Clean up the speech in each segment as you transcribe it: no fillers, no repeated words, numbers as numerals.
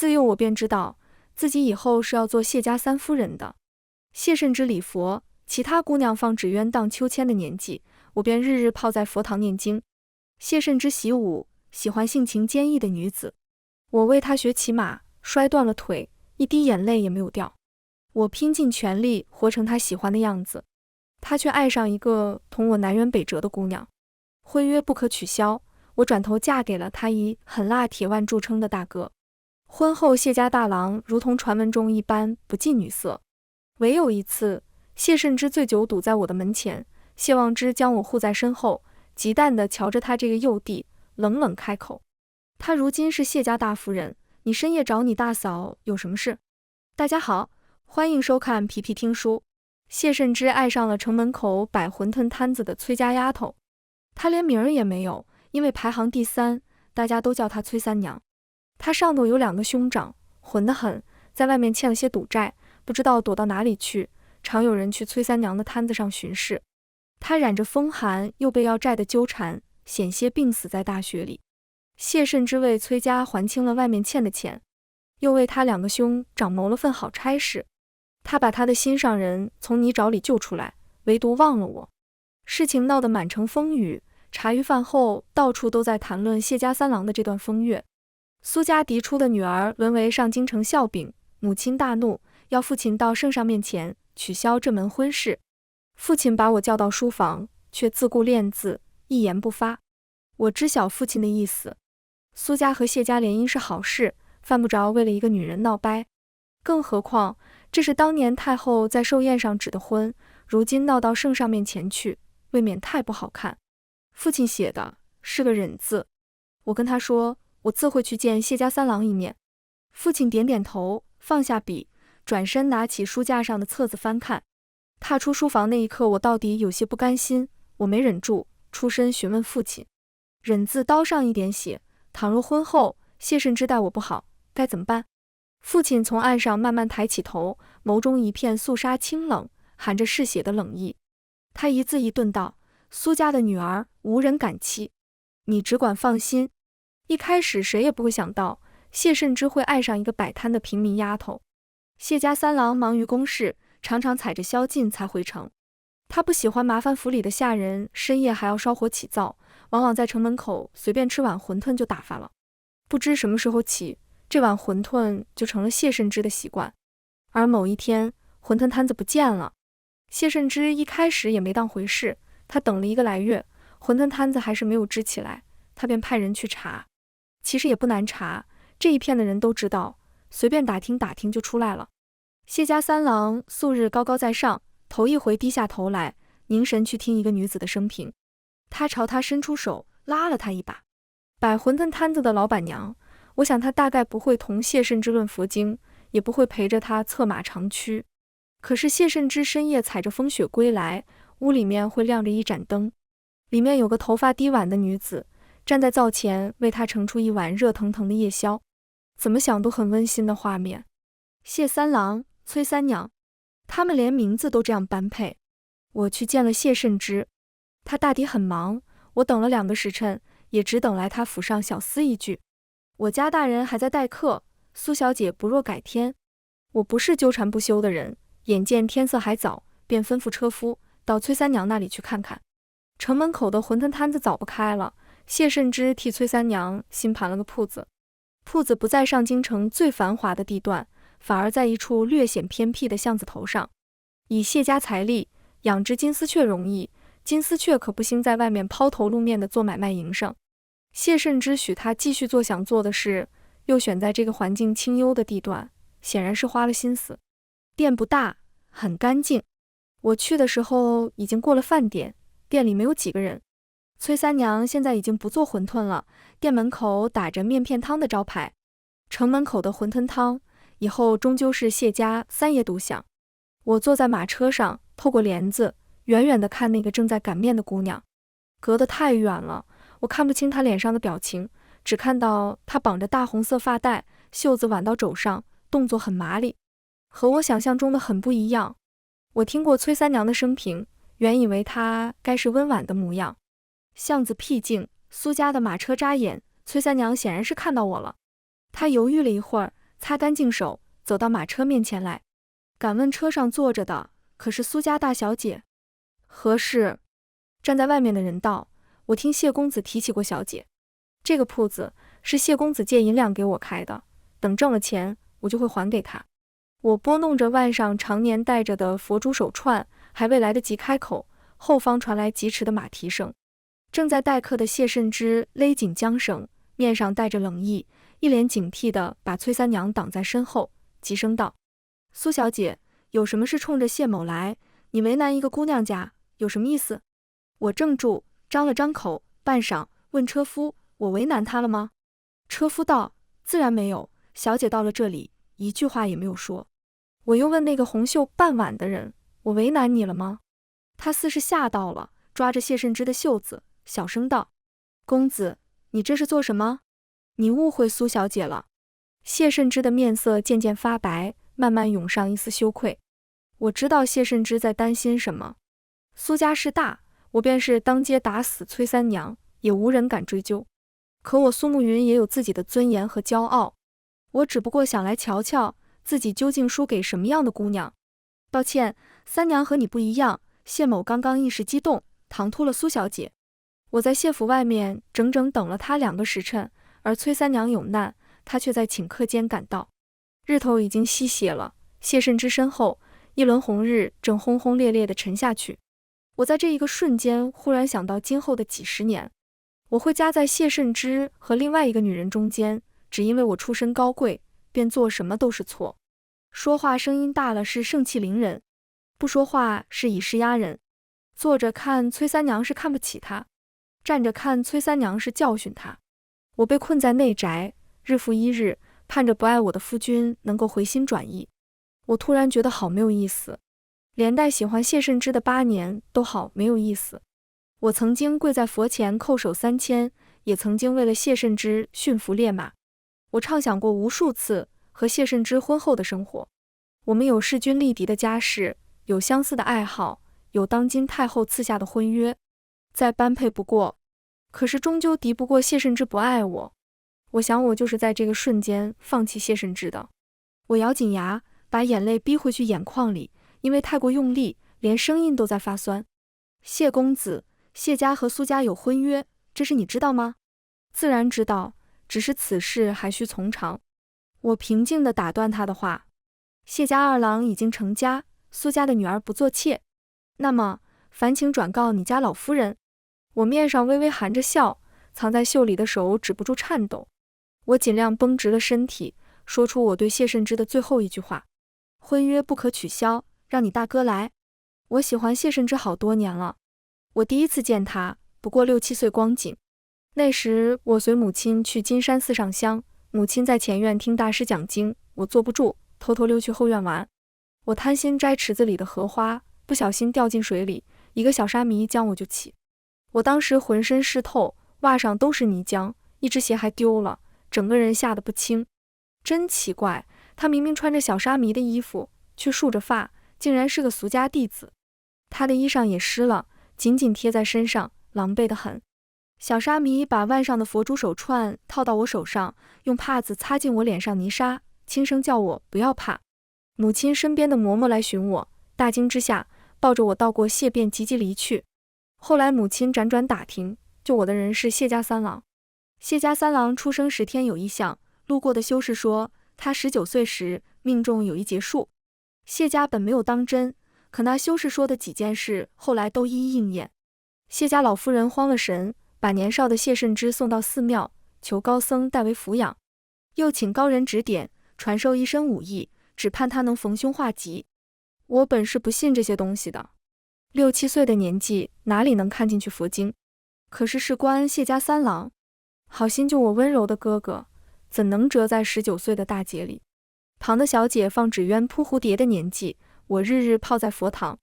自幼我便知道自己以后是要做谢家三夫人的。谢慎之礼佛，其他姑娘放纸鸢荡秋千的年纪，我便日日泡在佛堂念经。谢慎之习武，喜欢性情坚毅的女子。我为她学骑马，摔断了腿，一滴眼泪也没有掉。我拼尽全力活成她喜欢的样子，她却爱上一个同我南辕北辙的姑娘。婚约不可取消，我转头嫁给了他以狠辣铁腕著称的大哥。婚后谢家大郎如同传闻中一般不近女色，唯有一次，谢慎之醉酒堵在我的门前，谢望之将我护在身后，忌惮地瞧着他这个幼弟，冷冷开口：她如今是谢家大夫人，你深夜找你大嫂有什么事？大家好，欢迎收看皮皮听书。谢慎之爱上了城门口摆馄饨摊子的崔家丫头，她连名儿也没有，因为排行第3，大家都叫她崔三娘。她上头有2个兄长，混得很，在外面欠了些赌债，不知道躲到哪里去，常有人去崔三娘的摊子上巡视。她染着风寒，又被要债的纠缠，险些病死在大雪里。谢慎之为崔家还清了外面欠的钱，又为他2个兄长谋了份好差事。他把他的心上人从泥沼里救出来，唯独忘了我。事情闹得满城风雨，茶余饭后到处都在谈论谢家三郎的这段风月。苏家嫡出的女儿沦为上京城笑柄，母亲大怒，要父亲到圣上面前取消这门婚事。父亲把我叫到书房，却自顾练字，一言不发。我知晓父亲的意思，苏家和谢家联姻是好事，犯不着为了一个女人闹掰。更何况这是当年太后在寿宴上指的婚，如今闹到圣上面前去，未免太不好看。父亲写的是个忍字，我跟他说，我自会去见谢家三郎一面。父亲点点头，放下笔，转身拿起书架上的册子翻看。踏出书房那一刻，我到底有些不甘心，我没忍住，出身询问父亲，忍字刀上一点血，倘若婚后谢慎之待我不好，该怎么办？父亲从案上慢慢抬起头，眸中一片肃杀清冷，含着嗜血的冷意。他一字一顿道：苏家的女儿无人敢欺，你只管放心。一开始谁也不会想到谢慎之会爱上一个摆摊的平民丫头。谢家三郎忙于公事，常常踩着宵禁才回城。他不喜欢麻烦府里的下人深夜还要烧火起灶，往往在城门口随便吃碗馄饨就打发了。不知什么时候起，这碗馄饨就成了谢慎之的习惯。而某一天，馄饨摊子不见了。谢慎之一开始也没当回事，他等了1个来月，馄饨摊子还是没有支起来，他便派人去查。其实也不难查，这一片的人都知道，随便打听打听就出来了。谢家三郎素日高高在上，头一回低下头来，凝神去听一个女子的生平。他朝她伸出手，拉了她一把。摆馄饨摊子的老板娘，我想她大概不会同谢慎之论佛经，也不会陪着他策马长驱。可是谢慎之深夜踩着风雪归来，屋里面会亮着一盏灯，里面有个头发低挽的女子，站在灶前为他盛出一碗热腾腾的夜宵，怎么想都很温馨的画面。谢三郎、崔三娘，他们连名字都这样般配。我去见了谢慎之，他大抵很忙，我等了2个时辰，也只等来他府上小厮一句：我家大人还在待客，苏小姐不若改天。我不是纠缠不休的人，眼见天色还早，便吩咐车夫到崔三娘那里去看看。城门口的馄饨摊子早不开了，谢慎之替崔三娘新盘了个铺子。铺子不在上京城最繁华的地段，反而在一处略显偏僻的巷子头上。以谢家财力，养只金丝雀容易，金丝雀可不兴在外面抛头露面的做买卖营生。谢慎之许他继续做想做的事，又选在这个环境清幽的地段，显然是花了心思。店不大，很干净。我去的时候已经过了饭点，店里没有几个人。崔三娘现在已经不做馄饨了，店门口打着面片汤的招牌。城门口的馄饨汤，以后终究是谢家三爷独享。我坐在马车上，透过帘子，远远地看那个正在擀面的姑娘，隔得太远了，我看不清她脸上的表情，只看到她绑着大红色发带，袖子挽到肘上，动作很麻利，和我想象中的很不一样。我听过崔三娘的生平，原以为她该是温婉的模样。巷子僻静，苏家的马车扎眼，崔三娘显然是看到我了。她犹豫了一会儿，擦干净手，走到马车面前来。敢问车上坐着的可是苏家大小姐？何事？站在外面的人道：我听谢公子提起过小姐。这个铺子是谢公子借银两给我开的，等挣了钱，我就会还给他。我拨弄着腕上常年戴着的佛珠手串，还未来得及开口，后方传来疾驰的马蹄声。正在待客的谢慎之勒紧缰绳，面上带着冷意，一脸警惕地把崔三娘挡在身后，急声道：苏小姐，有什么事冲着谢某来？你为难一个姑娘家，有什么意思？我怔住，张了张口，半晌问车夫：我为难他了吗？车夫道：自然没有，小姐到了这里，一句话也没有说。我又问那个红袖半挽的人：我为难你了吗？他似是吓到了，抓着谢慎之的袖子，小声道：公子，你这是做什么？你误会苏小姐了。谢慎之的面色渐渐发白，慢慢涌上一丝羞愧。我知道谢慎之在担心什么。苏家势大，我便是当街打死崔三娘，也无人敢追究。可我苏慕云也有自己的尊严和骄傲，我只不过想来瞧瞧自己究竟输给什么样的姑娘。抱歉，三娘和你不一样，谢某刚刚一时激动，唐突了苏小姐。我在谢府外面整整等了她2个时辰，而崔三娘有难，她却在顷刻间赶到。日头已经西斜了，谢慎之身后，一轮红日正轰轰烈烈地沉下去。我在这一个瞬间忽然想到今后的几十年，我会夹在谢慎之和另外一个女人中间，只因为我出身高贵，便做什么都是错。说话声音大了是盛气凌人，不说话是以势压人。坐着看崔三娘是看不起他，站着看崔三娘是教训他。我被困在内宅，日复一日，盼着不爱我的夫君能够回心转意。我突然觉得好没有意思，连带喜欢谢慎之的8年都好没有意思。我曾经跪在佛前叩首3000，也曾经为了谢慎之驯服烈马。我畅想过无数次和谢慎之婚后的生活，我们有势均力敌的家世，有相似的爱好，有当今太后赐下的婚约，再般配不过。可是终究敌不过谢慎之不爱我。我想我就是在这个瞬间放弃谢慎之的。我咬紧牙，把眼泪逼回去眼眶里，因为太过用力，连声音都在发酸。谢公子，谢家和苏家有婚约，这事你知道吗？自然知道，只是此事还需从长。我平静地打断他的话。谢家2郎已经成家，苏家的女儿不做妾。那么，烦请转告你家老夫人。我面上微微含着笑，藏在袖里的手止不住颤抖。我尽量绷直了身体，说出我对谢慎之的最后一句话：婚约不可取消，让你大哥来。我喜欢谢慎之好多年了，我第一次见他不过6、7岁光景。那时我随母亲去金山寺上香，母亲在前院听大师讲经，我坐不住，偷偷溜去后院玩。我贪心摘池子里的荷花，不小心掉进水里，一个小沙弥将我救起。我当时浑身湿透，袜上都是泥浆，一只鞋还丢了，整个人吓得不轻。真奇怪，他明明穿着小沙弥的衣服，却束着发，竟然是个俗家弟子。他的衣裳也湿了，紧紧贴在身上，狼狈得很。小沙弥把腕上的佛珠手串套到我手上，用帕子擦进我脸上泥沙，轻声叫我不要怕。母亲身边的嬷嬷来寻我，大惊之下抱着我到过谢便急急离去。后来母亲辗转打听，救我的人是谢家3郎。谢家3郎出生时天有异象，路过的修士说他19岁时命中有一劫数。谢家本没有当真，可那修士说的几件事后来都一一应验。谢家老夫人慌了神，把年少的谢慎之送到寺庙，求高僧代为抚养，又请高人指点，传授一身武艺，只盼他能逢凶化吉。我本是不信这些东西的，6、7岁的年纪哪里能看进去佛经？可是事关谢家3郎，好心救我温柔的哥哥，怎能折在19岁的大劫里？旁的小姐放纸鸢扑蝴蝶的年纪，我日日泡在佛堂。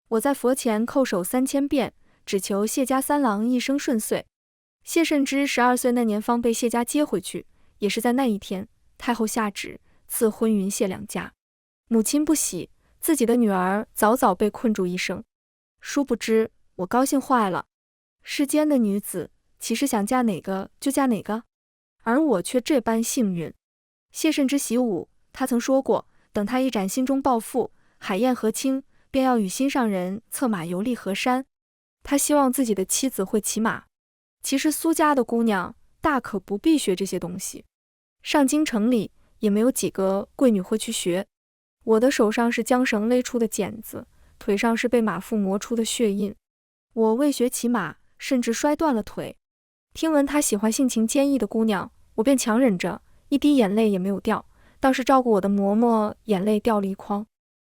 我在佛前叩首3000遍，只求谢家3郎一生顺遂。谢慎之12岁那年方被谢家接回去，也是在那一天，太后下旨赐婚云谢两家。母亲不喜，自己的女儿早早被困住一生。殊不知，我高兴坏了。世间的女子，岂是想嫁哪个就嫁哪个？而我却这般幸运。谢慎之习武，他曾说过，等他一展心中抱负，海晏河清，便要与心上人策马游历河山。他希望自己的妻子会骑马。其实苏家的姑娘大可不必学这些东西，上京城里也没有几个贵女会去学。我的手上是缰绳勒出的茧子，腿上是被马腹磨出的血印。我为学骑马，甚至摔断了腿。听闻他喜欢性情坚毅的姑娘，我便强忍着，一滴眼泪也没有掉，倒是照顾我的嬷嬷眼泪掉了一筐。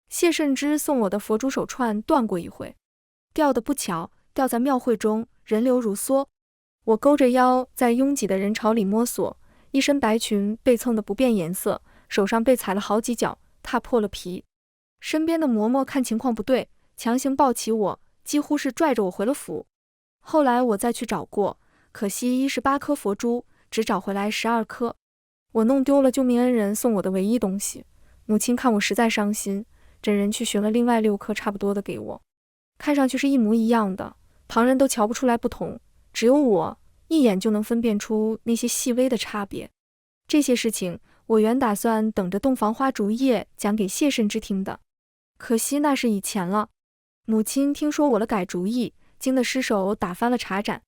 谢慎之送我的佛珠手串断过一回，掉得不巧，掉在庙会中，人流如梭。我勾着腰在拥挤的人潮里摸索，一身白裙被蹭得不变颜色，手上被踩了好几脚，踏破了皮。身边的嬷嬷看情况不对，强行抱起我，几乎是拽着我回了府。后来我再去找过，可惜18颗佛珠，只找回来12颗。我弄丢了救命恩人送我的唯一东西。母亲看我实在伤心，真人去寻了另外6颗差不多的给我，看上去是一模一样的，旁人都瞧不出来不同，只有我一眼就能分辨出那些细微的差别。这些事情我原打算等着洞房花烛夜讲给谢慎之听的，可惜那是以前了。母亲听说我了改主意，惊得失手打翻了茶盏。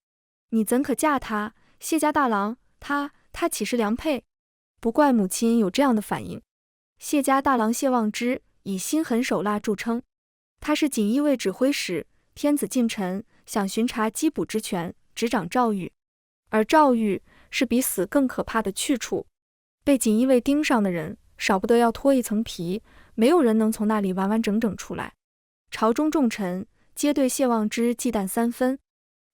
你怎可嫁他？谢家大郎，他岂是良配？不怪母亲有这样的反应。谢家大郎谢望之以心狠手辣著称，他是锦衣卫指挥使，天子近臣，想巡查缉捕之权，执掌诏狱。而诏狱是比死更可怕的去处，被锦衣卫盯上的人，少不得要脱一层皮，没有人能从那里完完整整出来。朝中重臣皆对谢望之忌惮3分。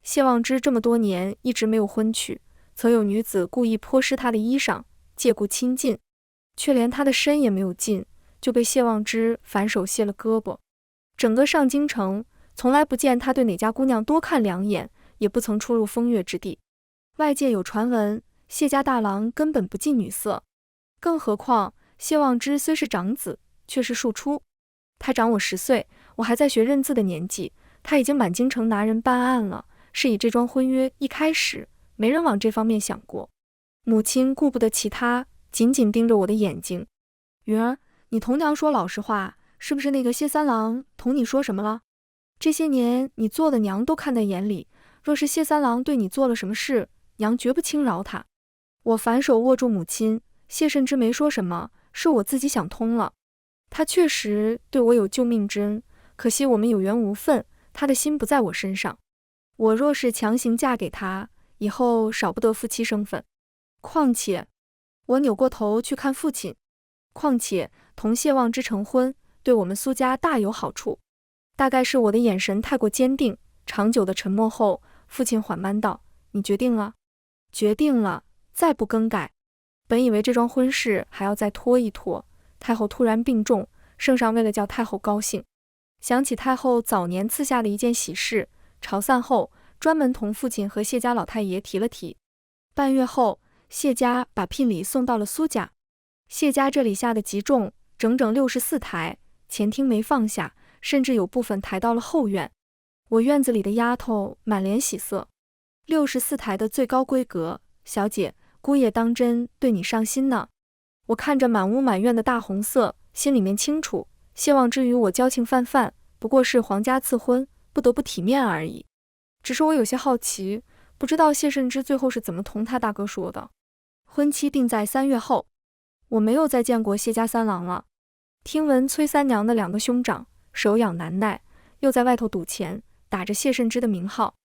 谢望之这么多年一直没有婚娶，曾有女子故意泼湿他的衣裳，借故亲近，却连他的身也没有近，就被谢望之反手卸了胳膊。整个上京城从来不见他对哪家姑娘多看2眼，也不曾出入风月之地。外界有传闻，谢家大郎根本不近女色，更何况谢望之虽是长子，却是庶出。他长我10岁，我还在学认字的年纪，他已经满京城拿人办案了。是以这桩婚约一开始没人往这方面想过。母亲顾不得其他，紧紧盯着我的眼睛。云儿，你同娘说老实话，是不是那个谢三郎同你说什么了？这些年你做的娘都看在眼里，若是谢三郎对你做了什么事，娘绝不轻饶他。我反手握住母亲，谢慎之没说什么，是我自己想通了。他确实对我有救命之恩，可惜我们有缘无分，他的心不在我身上。我若是强行嫁给他，以后少不得夫妻生分。况且，我扭过头去看父亲。况且，同谢望之成婚，对我们苏家大有好处。大概是我的眼神太过坚定，长久的沉默后，父亲缓慢道：“你决定了？”决定了，再不更改。本以为这桩婚事还要再拖一拖，太后突然病重，圣上为了叫太后高兴，想起太后早年赐下的一件喜事。朝散后，专门同父亲和谢家老太爷提了提。半月后，谢家把聘礼送到了苏家。谢家这里下的极重，整整64台，前厅没放下，甚至有部分抬到了后院。我院子里的丫头满脸喜色。64台的最高规格，小姐，姑爷当真对你上心呢。我看着满屋满院的大红色，心里面清楚，谢望之与我交情泛泛，不过是皇家赐婚，不得不体面而已。只是我有些好奇，不知道谢慎之最后是怎么同他大哥说的。婚期定在3月后，我没有再见过谢家三郎了。听闻崔三娘的2个兄长手痒难耐，又在外头赌钱，打着谢慎之的名号。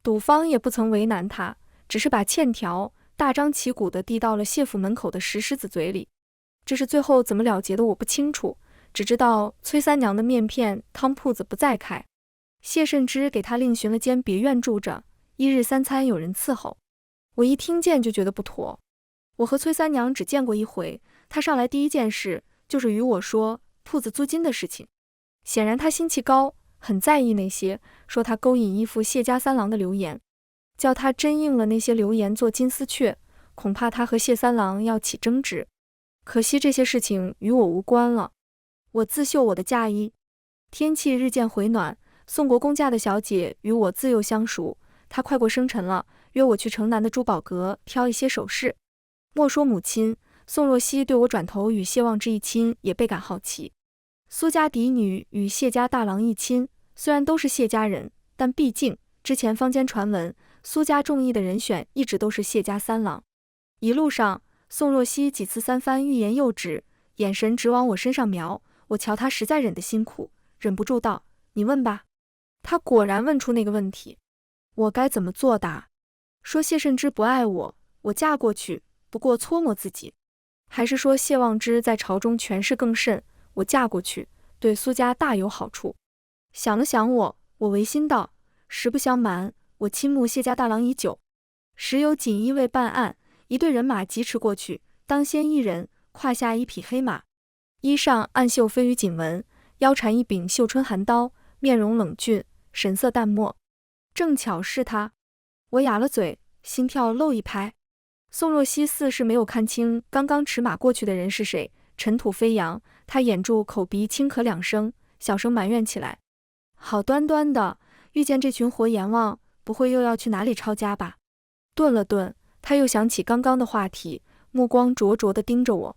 赌方也不曾为难他，只是把欠条大张旗鼓地递到了谢府门口的石狮子嘴里。这是最后怎么了结的我不清楚，只知道崔三娘的面片汤铺子不再开。谢慎之给他另寻了间别院住着，1日3餐有人伺候。我一听见就觉得不妥。我和崔三娘只见过1回，他上来第一件事就是与我说铺子租金的事情。显然他心气高，很在意那些说他勾引依附谢家三郎的流言。叫他真应了那些流言做金丝雀，恐怕他和谢三郎要起争执。可惜这些事情与我无关了。我自绣我的嫁衣。天气日渐回暖，宋国公家的小姐与我自幼相熟，她快过生辰了，约我去城南的珠宝阁挑一些首饰。莫说母亲，宋若曦对我转头与谢望之一亲，也倍感好奇。苏家嫡女与谢家大郎一亲，虽然都是谢家人，但毕竟之前坊间传闻，苏家中意的人选一直都是谢家三郎。一路上，宋若曦几次三番欲言又止，眼神直往我身上瞄，我瞧她实在忍得辛苦，忍不住道：“你问吧。”她果然问出那个问题，我该怎么作答？说谢慎之不爱我，我嫁过去不过搓磨自己，还是说谢望之在朝中权势更甚，我嫁过去对苏家大有好处？想了想我违心道：“实不相瞒，我倾慕谢家大郎已久，时有锦衣卫办案，一队人马疾驰过去，当先一人，胯下一匹黑马，衣上暗绣飞羽锦纹，腰缠一柄绣春寒刀，面容冷峻，神色淡漠，正巧是他。”我哑了嘴，心跳漏一拍。宋若曦似是没有看清刚刚驰马过去的人是谁，尘土飞扬，她掩住口鼻轻咳两声，小声埋怨起来：“好端端的遇见这群活阎王，不会又要去哪里抄家吧？”顿了顿，她又想起刚刚的话题，目光灼灼地盯着我：“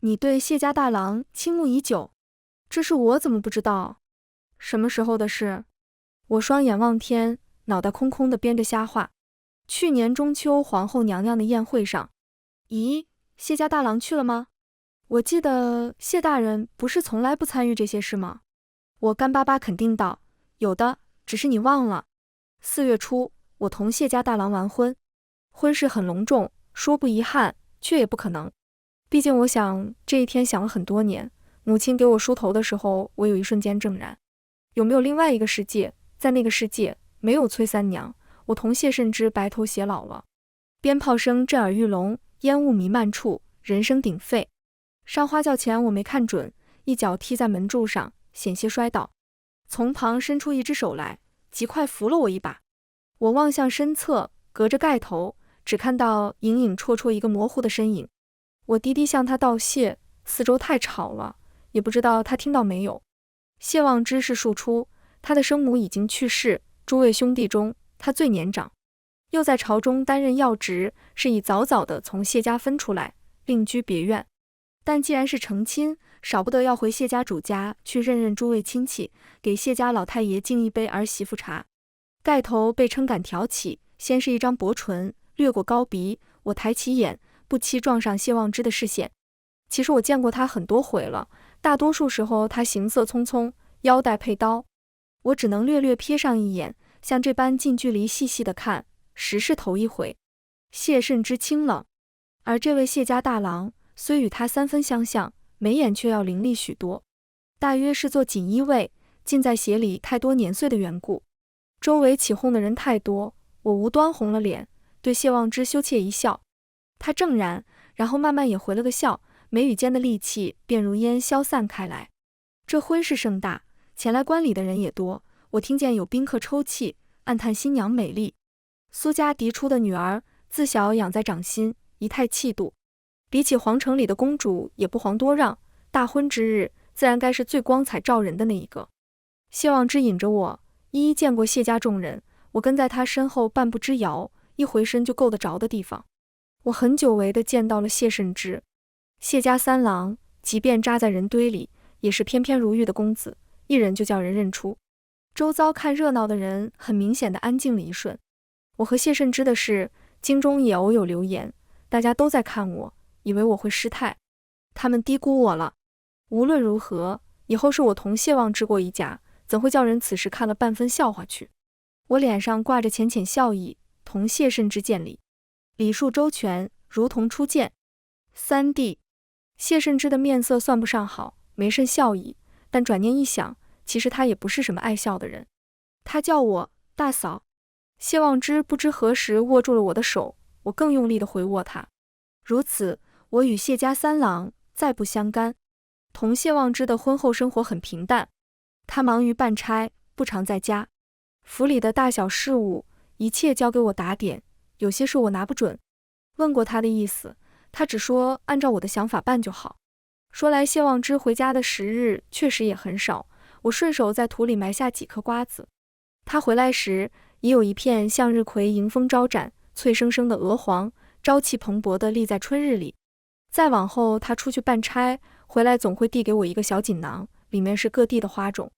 你对谢家大郎倾慕已久？这是我怎么不知道？什么时候的事？”我双眼望天，脑袋空空地编着瞎话。去年中秋皇后娘娘的宴会上，咦，谢家大郎去了吗？我记得谢大人不是从来不参与这些事吗？我干巴巴肯定道：“有的，只是你忘了。4月初，我同谢家大郎完婚，婚事很隆重，说不遗憾，却也不可能。毕竟我想这一天想了很多年，母亲给我梳头的时候，我有一瞬间怔然。有没有另外一个世界？在那个世界，没有崔三娘，我同谢慎之白头偕老了。”鞭炮声震耳欲聋，烟雾弥漫处，人声鼎沸。上花轿前我没看准，一脚踢在门柱上，险些摔倒。从旁伸出一只手来，极快扶了我一把。我望向身侧，隔着盖头，只看到隐隐绰绰一个模糊的身影。我低低向他道谢，四周太吵了，也不知道他听到没有。谢望之是庶出，他的生母已经去世，诸位兄弟中他最年长，又在朝中担任要职，是以早早的从谢家分出来，另居别院。但既然是成亲，少不得要回谢家主家去认诸位亲戚，给谢家老太爷敬一杯儿媳妇茶。盖头被撑杆挑起，先是一张薄唇，掠过高鼻，我抬起眼，不期撞上谢望之的视线。其实我见过他很多回了，大多数时候他行色匆匆，腰带佩刀，我只能略略瞥上一眼，像这般近距离细细的看，实是头一回。谢慎之清冷，而这位谢家大郎虽与他3分相像，眉眼却要凌厉许多，大约是做锦衣卫，浸在鞋里太多年岁的缘故。周围起哄的人太多，我无端红了脸，对谢望之羞怯一笑。他怔然，然后慢慢也回了个笑，眉宇间的戾气便如烟消散开来。这婚事盛大，前来观礼的人也多，我听见有宾客抽泣，暗叹新娘美丽。苏家嫡出的女儿，自小养在掌心，仪态气度，比起皇城里的公主也不遑多让，大婚之日，自然该是最光彩照人的那一个。谢望之引着我，一一见过谢家众人，我跟在他身后半步之遥，一回身就够得着的地方。我很久违地见到了谢慎之。谢家三郎，即便扎在人堆里，也是翩翩如玉的公子，一人就叫人认出。周遭看热闹的人很明显的安静了一瞬。我和谢慎之的事，京中也偶有流言，大家都在看我，以为我会失态，他们低估我了。无论如何，以后是我同谢望之过一家，怎会叫人此时看了半分笑话去？我脸上挂着浅浅笑意，同谢慎之见礼，礼数周全，如同初见。三弟，谢慎之的面色算不上好，没甚笑意，但转念一想，其实他也不是什么爱笑的人。他叫我大嫂。谢望之不知何时握住了我的手，我更用力地回握他。如此，我与谢家三郎再不相干。同谢望之的婚后生活很平淡，他忙于办差，不常在家。府里的大小事务，一切交给我打点，有些事我拿不准。问过他的意思，他只说按照我的想法办就好。说来谢望之回家的时日确实也很少，我顺手在土里埋下几颗瓜子。他回来时，已有一片向日葵迎风招展，翠生生的鹅黄，朝气蓬勃地立在春日里。再往后，他出去办差，回来总会递给我一个小锦囊，里面是各地的花种。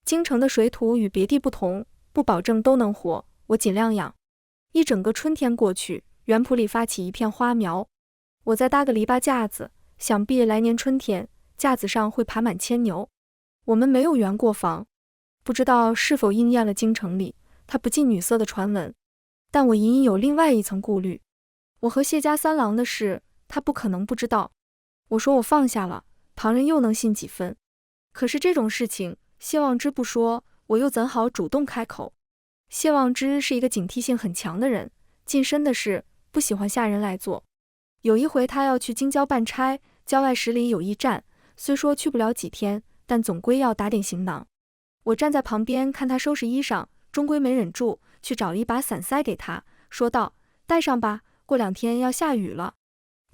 京城的水土与别地不同，不保证都能活，我尽量养。一整个春天过去，园圃里发起一片花苗。我再搭个篱笆架子，想必来年春天，架子上会爬满牵牛。我们没有圆过房，不知道是否应验了京城里他不近女色的传闻，但我隐隐有另外一层顾虑。我和谢家三郎的事，他不可能不知道。我说我放下了，旁人又能信几分？可是这种事情，谢望之不说，我又怎好主动开口？谢望之是一个警惕性很强的人，近身的事不喜欢下人来做。有一回他要去京郊办差，郊外10里有驿站，虽说去不了几天，但总归要打点行囊。我站在旁边看他收拾衣裳，终归没忍住，去找了一把伞塞给他，说道：“带上吧，过2天要下雨了。”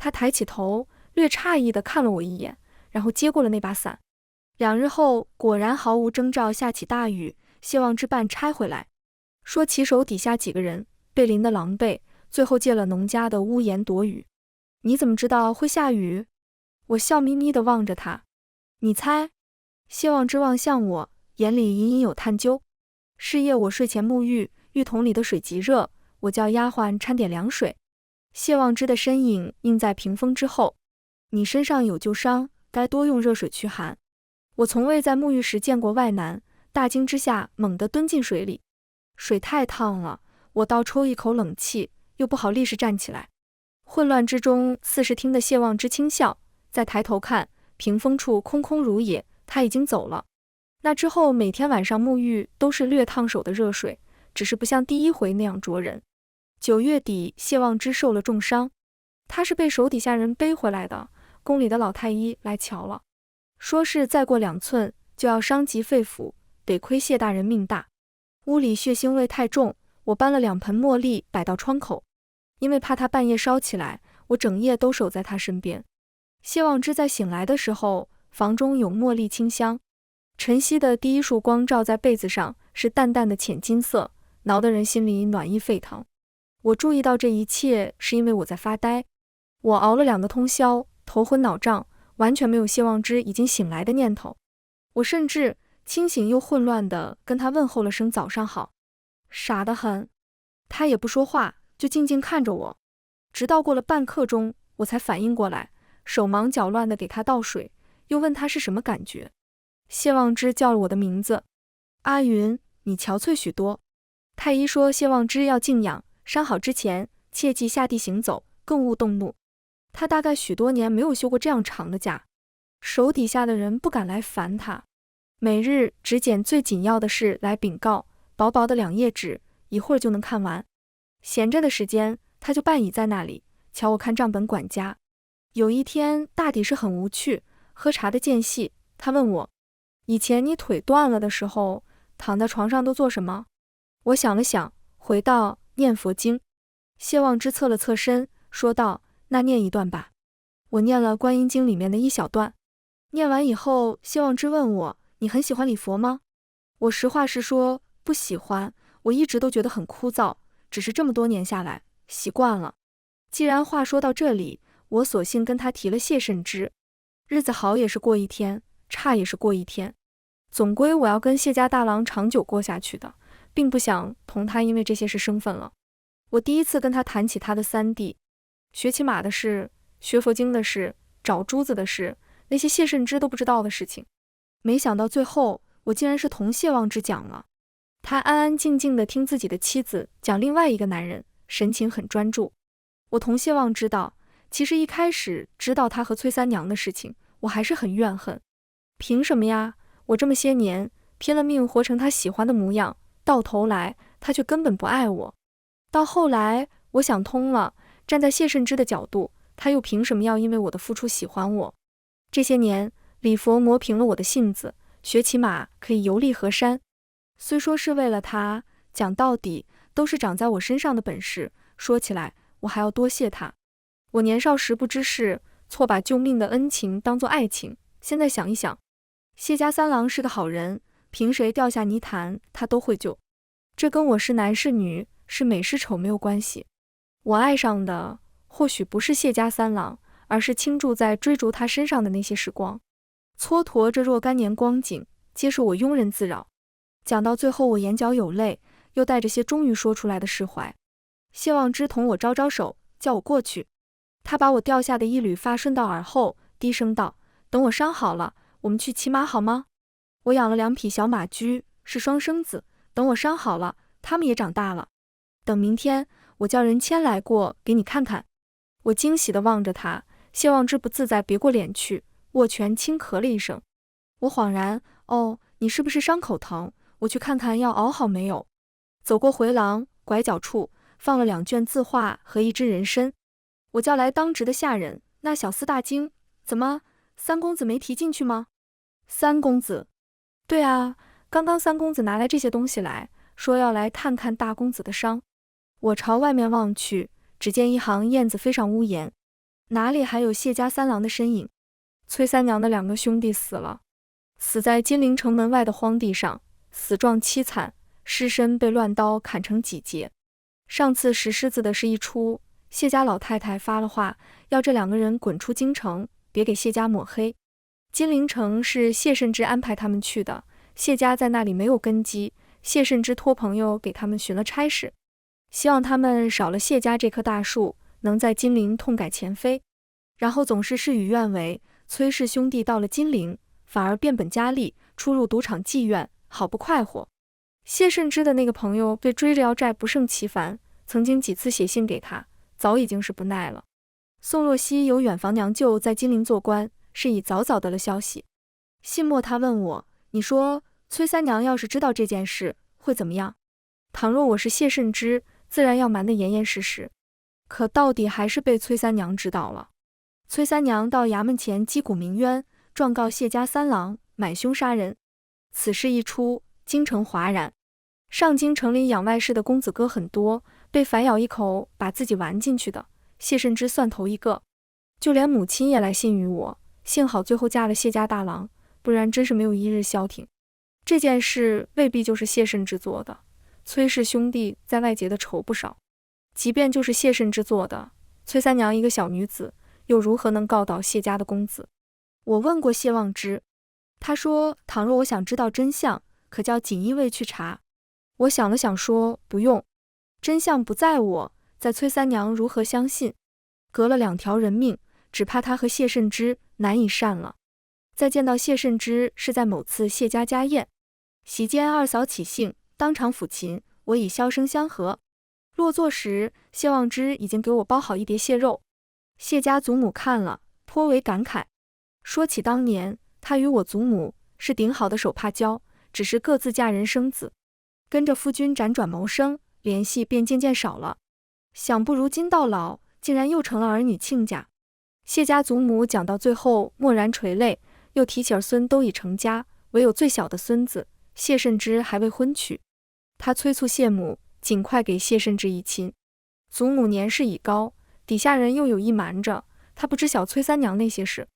他抬起头，略诧异地看了我一眼，然后接过了那把伞。2日后，果然毫无征兆下起大雨。谢望之办差回来，说其手底下几个人被淋得狼狈，最后借了农家的屋檐躲雨。你怎么知道会下雨？我笑眯眯地望着他。你猜？谢望之望向我，眼里隐隐有探究。是夜我睡前沐浴，浴桶里的水极热，我叫丫鬟掺点凉水。谢望之的身影映在屏风之后。你身上有旧伤，该多用热水驱寒。我从未在沐浴时见过外男，大惊之下猛地蹲进水里。水太烫了，我倒抽一口冷气，又不好立时站起来。混乱之中，似是听得谢望之轻笑，再抬头看，屏风处空空如也，他已经走了。那之后每天晚上沐浴都是略烫手的热水，只是不像第一回那样灼人。9月底，谢望之受了重伤，他是被手底下人背回来的，宫里的老太医来瞧了，说是再过2寸就要伤及肺腑，得亏谢大人命大。屋里血腥味太重，我搬了2盆茉莉摆到窗口，因为怕他半夜烧起来，我整夜都守在他身边。谢望之在醒来的时候，房中有茉莉清香，晨曦的第一束光照在被子上，是淡淡的浅金色，挠得人心里暖意沸腾。我注意到这一切，是因为我在发呆。我熬了2个通宵，头昏脑胀，完全没有谢望之已经醒来的念头。我甚至清醒又混乱地跟他问候了声早上好，傻得很。他也不说话，就静静看着我，直到过了半刻钟，我才反应过来，手忙脚乱地给他倒水，又问他是什么感觉。谢望之叫了我的名字，阿云，你憔悴许多。太医说谢望之要静养，伤好之前切忌下地行走，更勿动怒。他大概许多年没有休过这样长的假，手底下的人不敢来烦他，每日只捡最紧要的事来禀告，薄薄的2页纸，一会儿就能看完。闲着的时间，他就半倚在那里，瞧我看账本管家。有一天大抵是很无趣，喝茶的间隙，他问我，以前你腿断了的时候，躺在床上都做什么？我想了想，回道，念佛经。谢望之侧了侧身，说道，那念一段吧。我念了观音经里面的一小段。念完以后，谢望之问我，你很喜欢礼佛吗？我实话实说，不喜欢，我一直都觉得很枯燥，只是这么多年下来，习惯了。既然话说到这里，我索性跟他提了谢慎之。日子好也是过一天，差也是过一天，总归我要跟谢家大郎长久过下去的，并不想同他因为这些事生分了。我第一次跟他谈起他的3弟，学骑马的事，学佛经的事，找珠子的事，那些谢慎之都不知道的事情。没想到最后，我竟然是同谢望之讲了。他安安静静地听自己的妻子讲另外一个男人，神情很专注。我同谢望知道，其实一开始知道他和崔三娘的事情，我还是很怨恨。凭什么呀？我这么些年拼了命活成他喜欢的模样，到头来他却根本不爱我。到后来我想通了，站在谢慎之的角度，他又凭什么要因为我的付出喜欢我？这些年礼佛磨平了我的性子，学骑马可以游历河山，虽说是为了他，讲到底都是长在我身上的本事，说起来我还要多谢他。我年少时不知事，错把救命的恩情当作爱情，现在想一想，谢家三郎是个好人，凭谁掉下泥潭他都会救，这跟我是男是女，是美是丑没有关系。我爱上的或许不是谢家三郎，而是倾注在追逐他身上的那些时光。蹉跎这若干年光景，皆是我庸人自扰。讲到最后，我眼角有泪，又带着些终于说出来的释怀。谢望之同我招招手，叫我过去。他把我掉下的一缕发顺到耳后，低声道：“等我伤好了，我们去骑马好吗？我养了2匹小马驹，是双生子，等我伤好了，他们也长大了。等明天，我叫人牵来过，给你看看。”我惊喜地望着他，谢望之不自在别过脸去，握拳轻咳了一声。我恍然，哦，你是不是伤口疼？我去看看药熬好没有。走过回廊，拐角处放了2卷字画和一只人参。我叫来当值的下人，那小厮大惊：“怎么，三公子没提进去吗？”三公子？对啊，刚刚三公子拿来这些东西来，说要来看看大公子的伤。我朝外面望去，只见一行燕子飞上屋檐，哪里还有谢家三郎的身影？崔三娘的2个兄弟死了，死在金陵城门外的荒地上，死状凄惨，尸身被乱刀砍成几截。上次石狮子的是一出，谢家老太太发了话，要这2个人滚出京城，别给谢家抹黑。金陵城是谢慎之安排他们去的，谢家在那里没有根基，谢慎之托朋友给他们寻了差事，希望他们少了谢家这棵大树，能在金陵痛改前非。然后总是事与愿违，崔氏兄弟到了金陵，反而变本加厉，出入赌场妓院，好不快活。谢慎之的那个朋友被追着要债不胜其烦，曾经几次写信给他，早已经是不耐了。宋若曦有远房娘舅在金陵做官，是已早早得了消息。信末他问我，你说崔三娘要是知道这件事，会怎么样？倘若我是谢慎之，自然要瞒得严严实实。可到底还是被崔三娘知道了。崔三娘到衙门前击鼓鸣冤，状告谢家三郎买凶杀人。此事一出，京城哗然。上京城里养外室的公子哥很多，被反咬一口把自己玩进去的，谢慎之算头一个。就连母亲也来信于我，幸好最后嫁了谢家大郎，不然真是没有一日消停。这件事未必就是谢慎之做的，崔氏兄弟在外结的仇不少。即便就是谢慎之做的，崔三娘一个小女子，又如何能告倒谢家的公子？我问过谢望之，他说倘若我想知道真相，可叫锦衣卫去查。我想了想说，不用，真相不在我，在崔三娘如何相信？隔了2条人命，只怕他和谢慎之难以善了。再见到谢慎之是在某次谢家家宴，席间二嫂起兴，当场抚琴，我以箫声相和。落座时，谢望之已经给我包好一碟蟹肉。谢家祖母看了，颇为感慨，说起当年他与我祖母是顶好的手帕交，只是各自嫁人生子，跟着夫君辗转谋生，联系便渐渐少了。想不如今到老，竟然又成了儿女亲家。谢家祖母讲到最后默然垂泪，又提起儿孙都已成家，唯有最小的孙子谢慎之还未婚娶。他催促谢母尽快给谢慎之一亲。祖母年事已高，底下人又有意瞒着，他不知晓崔三娘那些事。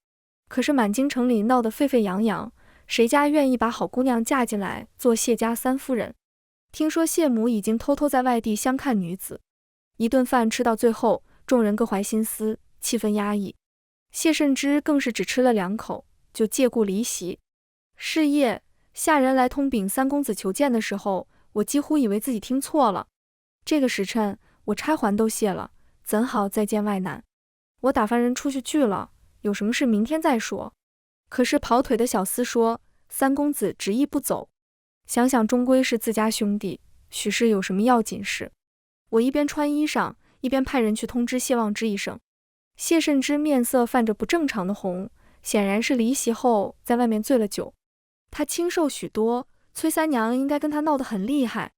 可是满京城里闹得沸沸扬扬，谁家愿意把好姑娘嫁进来做谢家三夫人？听说谢母已经偷偷在外地相看女子。一顿饭吃到最后，众人各怀心思，气氛压抑。谢慎之更是只吃了2口，就借故离席。是夜，下人来通禀三公子求见的时候，我几乎以为自己听错了。这个时辰，我钗环都卸了，怎好再见外男？我打发人出去聚了，有什么事明天再说。可是跑腿的小厮说，三公子执意不走，想想终归是自家兄弟，许是有什么要紧事。我一边穿衣裳，一边派人去通知谢望之一声。谢慎之面色泛着不正常的红，显然是离席后在外面醉了酒。他清瘦许多，崔三娘应该跟他闹得很厉害。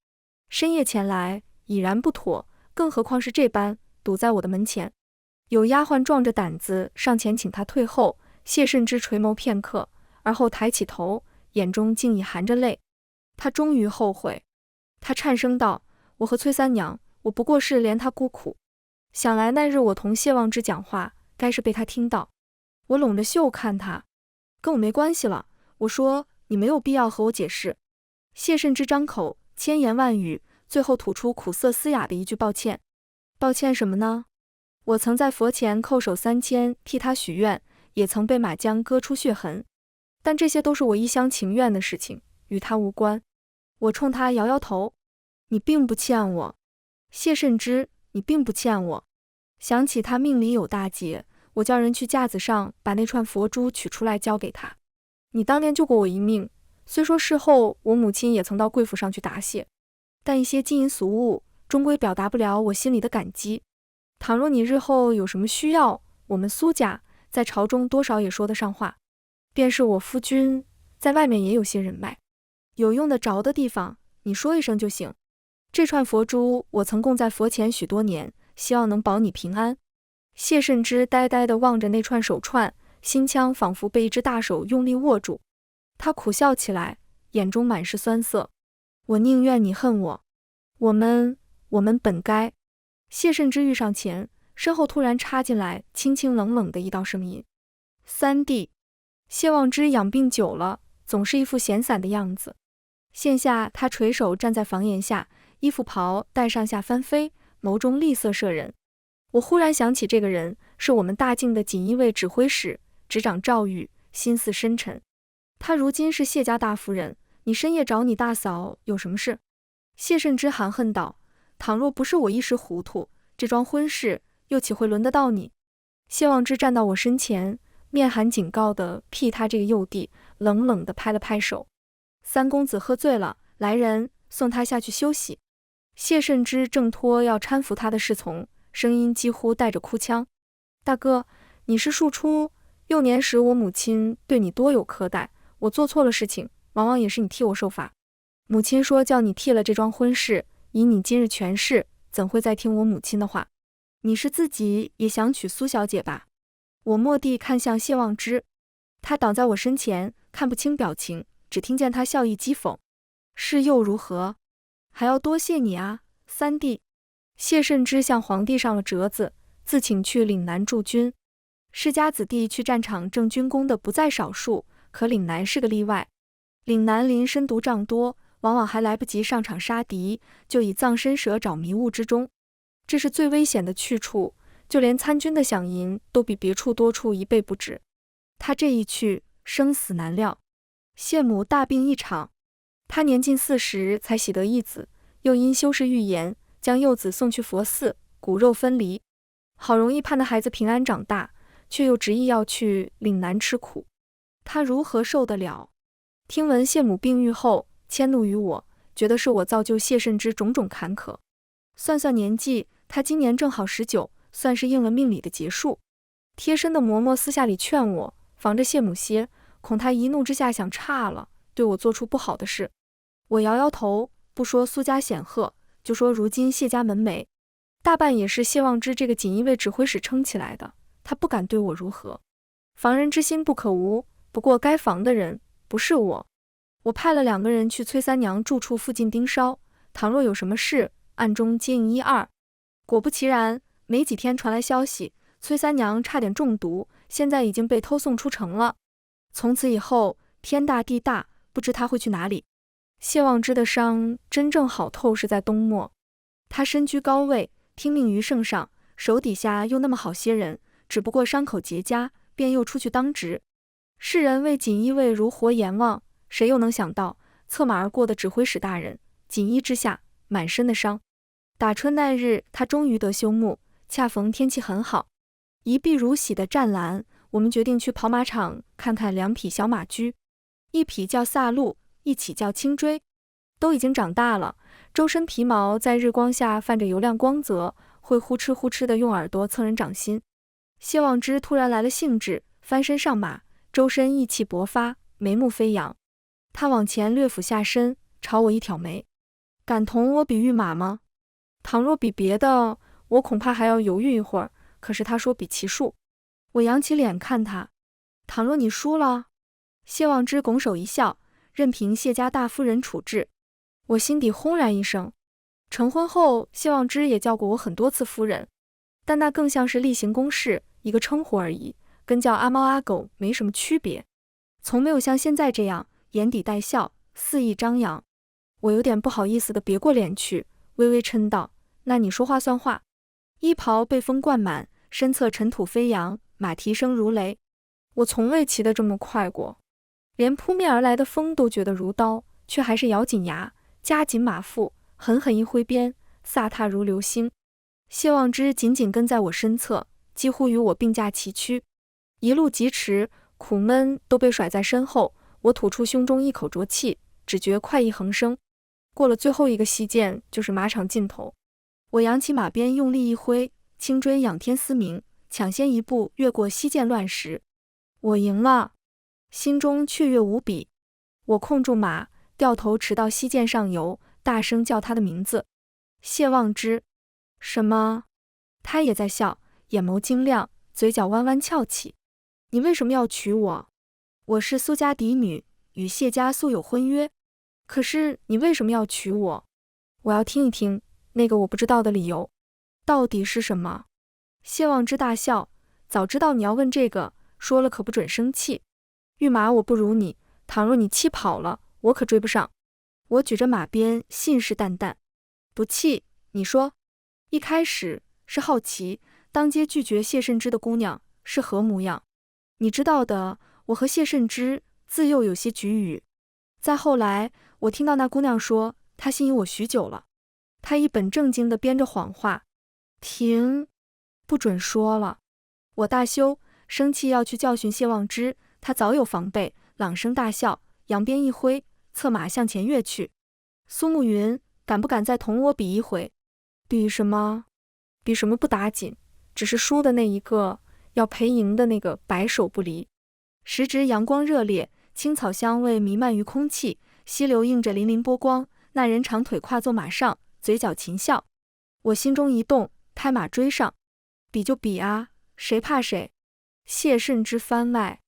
深夜前来已然不妥，更何况是这般堵在我的门前。有丫鬟壮着胆子上前请他退后，谢慎之垂眸片刻，而后抬起头，眼中竟已含着泪。他终于后悔。他颤声道，我和崔三娘，我不过是怜他孤苦。想来那日我同谢望之讲话，该是被他听到。我拢着袖看他，跟我没关系了。我说你没有必要和我解释。谢慎之张口千言万语，最后吐出苦涩嘶哑的一句抱歉。抱歉什么呢？我曾在佛前叩首3000，替他许愿，也曾被马缰割出血痕，但这些都是我一厢情愿的事情，与他无关。我冲他摇摇头，你并不欠我。谢慎之，你并不欠我。想起他命里有大劫，我叫人去架子上把那串佛珠取出来交给他。你当年救过我一命，虽说事后我母亲也曾到贵府上去答谢，但一些金银俗物终归表达不了我心里的感激。倘若你日后有什么需要，我们苏家在朝中多少也说得上话，便是我夫君在外面也有些人脉，有用得着的地方你说一声就行。这串佛珠我曾供在佛前许多年，希望能保你平安。谢慎之呆呆地望着那串手串，心腔仿佛被一只大手用力握住。他苦笑起来，眼中满是酸涩。我宁愿你恨我。我们本该……谢慎之欲上前，身后突然插进来清清冷冷的一道声音：三弟。谢望之养病久了，总是一副闲散的样子。现下他垂手站在房檐下，衣服袍带上下翻飞，眸中厉色摄人。我忽然想起这个人是我们大境的锦衣卫指挥使执掌赵玉，心思深沉。他如今是谢家大夫人，你深夜找你大嫂有什么事？谢慎之含恨道：倘若不是我一时糊涂，这桩婚事又岂会轮得到你？谢望之站到我身前，面含警告地瞥他这个幼弟，冷冷地拍了拍手：三公子喝醉了，来人，送他下去休息。谢慎之挣脱要搀扶他的侍从，声音几乎带着哭腔：大哥，你是庶出，幼年时我母亲对你多有苛待，我做错了事情，往往也是你替我受罚。母亲说叫你替了这桩婚事，以你今日权势，怎会再听我母亲的话？你是自己也想娶苏小姐吧？我蓦地看向谢望之，他挡在我身前，看不清表情，只听见他笑意讥讽：是又如何？还要多谢你啊，三弟。谢慎之向皇帝上了折子，自请去岭南驻军。世家子弟去战场正军功的不在少数，可岭南是个例外。岭南林深毒瘴多，往往还来不及上场杀敌，就已葬身蛇爪迷雾之中。这是最危险的去处，就连参军的饷银都比别处多出1倍不止。他这一去，生死难料。谢母大病一场，他年近40才喜得一子，又因修士预言，将幼子送去佛寺，骨肉分离。好容易盼得孩子平安长大，却又执意要去岭南吃苦，他如何受得了？听闻谢母病愈后，迁怒于我，觉得是我造就谢慎之种种坎坷。算算年纪，他今年正好19，算是应了命里的劫数。贴身的嬷嬷私下里劝我，防着谢母些，恐他一怒之下想差了，对我做出不好的事。我摇摇头，不说苏家显赫，就说如今谢家门楣，大半也是谢望之这个锦衣卫指挥使撑起来的，他不敢对我如何。防人之心不可无，不过该防的人不是我。我派了2个人去崔三娘住处附近盯梢，倘若有什么事，暗中接应1、2。果不其然，没几天传来消息，崔三娘差点中毒，现在已经被偷送出城了。从此以后，天大地大，不知他会去哪里。谢望之的伤真正好透是在冬末，他身居高位，听命于圣上，手底下又那么好些人，只不过伤口结痂，便又出去当值。世人为锦衣卫如活阎王，谁又能想到策马而过的指挥使大人，锦衣之下满身的伤。打春那日，他终于得休沐，恰逢天气很好，一碧如洗的湛蓝，我们决定去跑马场看看2匹小马驹，一匹叫萨路，一匹叫青锥，都已经长大了，周身皮毛在日光下泛着油亮光泽，会呼哧呼哧地用耳朵蹭人掌心。谢望之突然来了兴致，翻身上马，周身意气勃发，眉目飞扬。他往前略俯下身，朝我一挑眉：敢同我比御马吗？倘若比别的，我恐怕还要犹豫一会儿，可是他说比骑术。我扬起脸看他：倘若你输了？谢望之拱手一笑，任凭谢家大夫人处置。我心底轰然一声。成婚后，谢望之也叫过我很多次夫人，但那更像是例行公事，一个称呼而已，跟叫阿猫阿狗没什么区别，从没有像现在这样眼底带笑，肆意张扬。我有点不好意思地别过脸去，微微嗔道：那你说话算话。衣袍被风灌满，身侧尘土飞扬，马蹄声如雷。我从未骑得这么快过，连扑面而来的风都觉得如刀，却还是咬紧牙，夹紧马腹，狠狠一挥鞭，飒沓如流星。谢望之紧紧跟在我身侧，几乎与我并驾齐驱。一路疾驰，苦闷都被甩在身后，我吐出胸中一口浊气，只觉快意横生。过了最后一个溪涧，就是马场尽头。我扬起马鞭，用力一挥，轻追仰天嘶鸣，抢先一步越过溪涧乱石。我赢了，心中雀跃无比。我控住马，掉头驰到溪涧上游，大声叫他的名字：谢望之。什么？他也在笑，眼眸晶亮，嘴角弯弯翘起。你为什么要娶我？我是苏家嫡女，与谢家素有婚约。可是你为什么要娶我？我要听一听那个我不知道的理由，到底是什么？谢望之大笑，早知道你要问这个，说了可不准生气。御马我不如你，倘若你气跑了，我可追不上。我举着马鞭，信誓旦旦。不气，你说。一开始是好奇，当街拒绝谢慎之的姑娘是何模样。你知道的，我和谢慎之自幼有些局语。再后来，我听到那姑娘说，她心仪我许久了。她一本正经地编着谎话。停，不准说了。我大羞，生气要去教训谢望之，他早有防备，朗声大笑，扬鞭一挥，策马向前跃去。苏慕云，敢不敢再同我比一回？比什么？比什么不打紧，只是输的那一个要陪赢的那个白首不离。时值阳光热烈，青草香味弥漫于空气，溪流映着粼粼波光，那人长腿跨坐马上，嘴角噙笑。我心中一动，拍马追上。比就比啊，谁怕谁？谢慎之番外。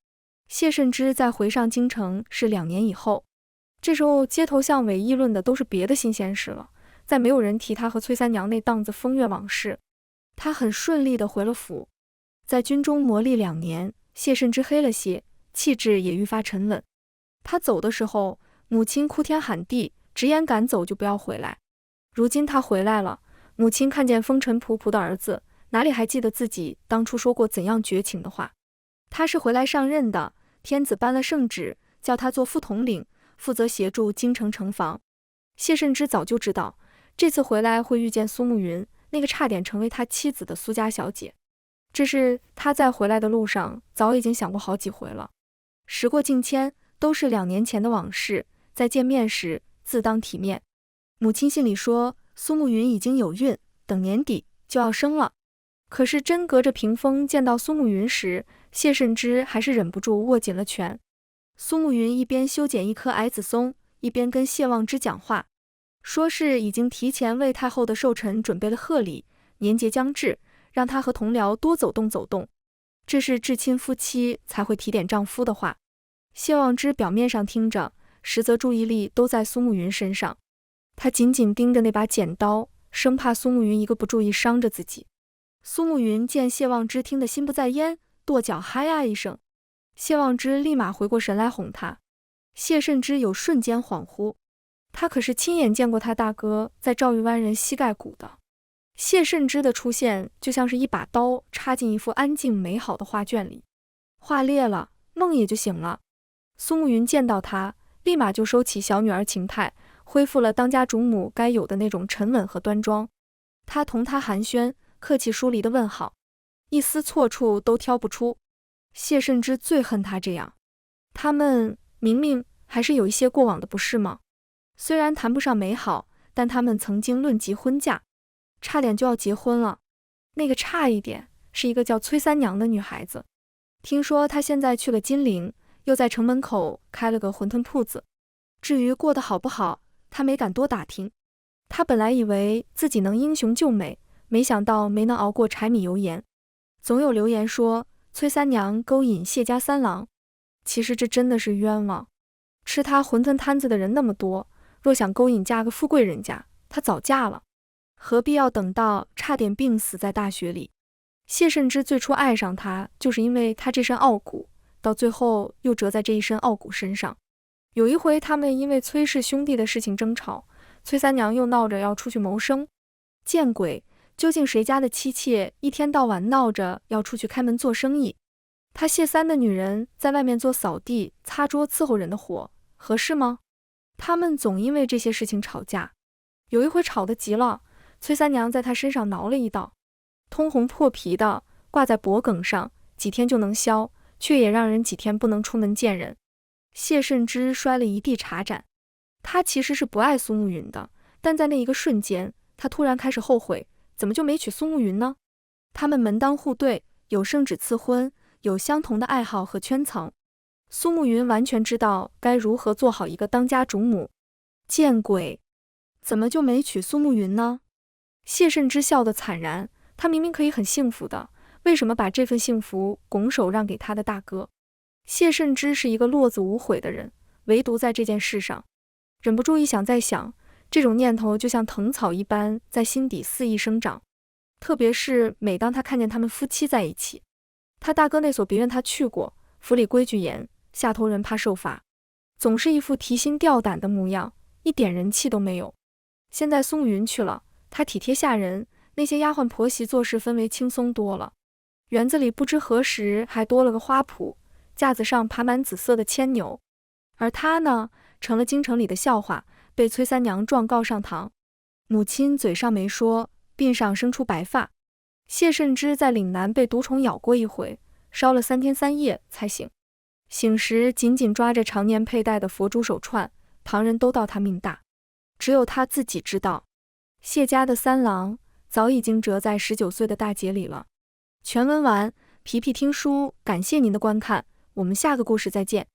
谢慎之在回上京城是2年以后，这时候街头巷尾议论的都是别的新鲜事了，再没有人提他和崔三娘那档子风月往事。他很顺利地回了府，在军中磨砺2年，谢慎之黑了些，气质也愈发沉稳。他走的时候，母亲哭天喊地，直言赶走就不要回来。如今他回来了，母亲看见风尘仆仆的儿子，哪里还记得自己当初说过怎样绝情的话？他是回来上任的，天子颁了圣旨，叫他做副统领，负责协助京城城防。谢慎之早就知道，这次回来会遇见苏慕云，那个差点成为他妻子的苏家小姐。这是他在回来的路上早已经想过好几回了。时过境迁，都是2年前的往事，在见面时自当体面。母亲信里说，苏慕云已经有孕，等年底就要生了。可是真隔着屏风见到苏慕云时，谢慎之还是忍不住握紧了拳。苏慕云一边修剪一棵矮子松，一边跟谢望之讲话，说是已经提前为太后的寿辰准备了贺礼，年节将至，让他和同僚多走动走动，这是至亲夫妻才会提点丈夫的话。谢望之表面上听着，实则注意力都在苏慕云身上，他紧紧盯着那把剪刀，生怕苏慕云一个不注意伤着自己。苏慕云见谢望之听得心不在焉，跺脚嗨呀一声。谢望之立马回过神来哄他。谢慎之有瞬间恍惚，他可是亲眼见过他大哥在赵玉湾人膝盖骨的。谢慎之的出现就像是一把刀插进一幅安静美好的画卷里，画裂了，梦也就醒了。苏慕云见到他，立马就收起小女儿情态，恢复了当家主母该有的那种沉稳和端庄。他同他寒暄，客气疏离的问好，一丝错处都挑不出。谢慎之最恨他这样，他们明明还是有一些过往的，不是吗？虽然谈不上美好，但他们曾经论及婚嫁，差点就要结婚了。那个差一点是一个叫崔三娘的女孩子，听说她现在去了金陵，又在城门口开了个馄饨铺子。至于过得好不好，他没敢多打听。他本来以为自己能英雄救美，没想到没能熬过柴米油盐。总有流言说崔三娘勾引谢家三郎，其实这真的是冤枉。吃他馄饨摊子的人那么多，若想勾引嫁个富贵人家，她早嫁了，何必要等到差点病死在大雪里？谢慎之最初爱上他，就是因为他这身傲骨，到最后又折在这一身傲骨身上。有一回他们因为崔氏兄弟的事情争吵，崔三娘又闹着要出去谋生。见鬼，究竟谁家的妻妾一天到晚闹着要出去开门做生意？他谢三的女人在外面做扫地、擦桌、伺候人的活，合适吗？他们总因为这些事情吵架。有一回吵得急了，崔三娘在他身上挠了一刀，通红破皮的，挂在脖颈上，几天就能消，却也让人几天不能出门见人。谢慎之摔了一地茶盏。他其实是不爱苏慕云的，但在那一个瞬间，他突然开始后悔，怎么就没娶苏慕云呢？他们门当户对，有生子赐婚，有相同的爱好和圈层。苏慕云完全知道该如何做好一个当家主母。见鬼！怎么就没娶苏慕云呢？谢慎之笑得惨然，他明明可以很幸福的，为什么把这份幸福拱手让给他的大哥？谢慎之是一个落子无悔的人，唯独在这件事上，忍不住一想再想，这种念头就像藤草一般在心底肆意生长。特别是每当他看见他们夫妻在一起，他大哥那所别院他去过，府里规矩严，下头人怕受罚，总是一副提心吊胆的模样，一点人气都没有。现在苏慕云去了，他体贴下人，那些丫鬟婆媳做事氛围轻松多了。园子里不知何时还多了个花圃，架子上爬满紫色的牵牛，而他呢，成了京城里的笑话，被崔三娘状告上堂。母亲嘴上没说，鬓上生出白发。谢慎之在岭南被毒虫咬过一回，烧了3天3夜才醒。醒时紧紧抓着常年佩戴的佛珠手串，旁人都道他命大，只有他自己知道。谢家的三郎早已经折在19岁的大劫里了。全文完，皮皮听书，感谢您的观看，我们下个故事再见。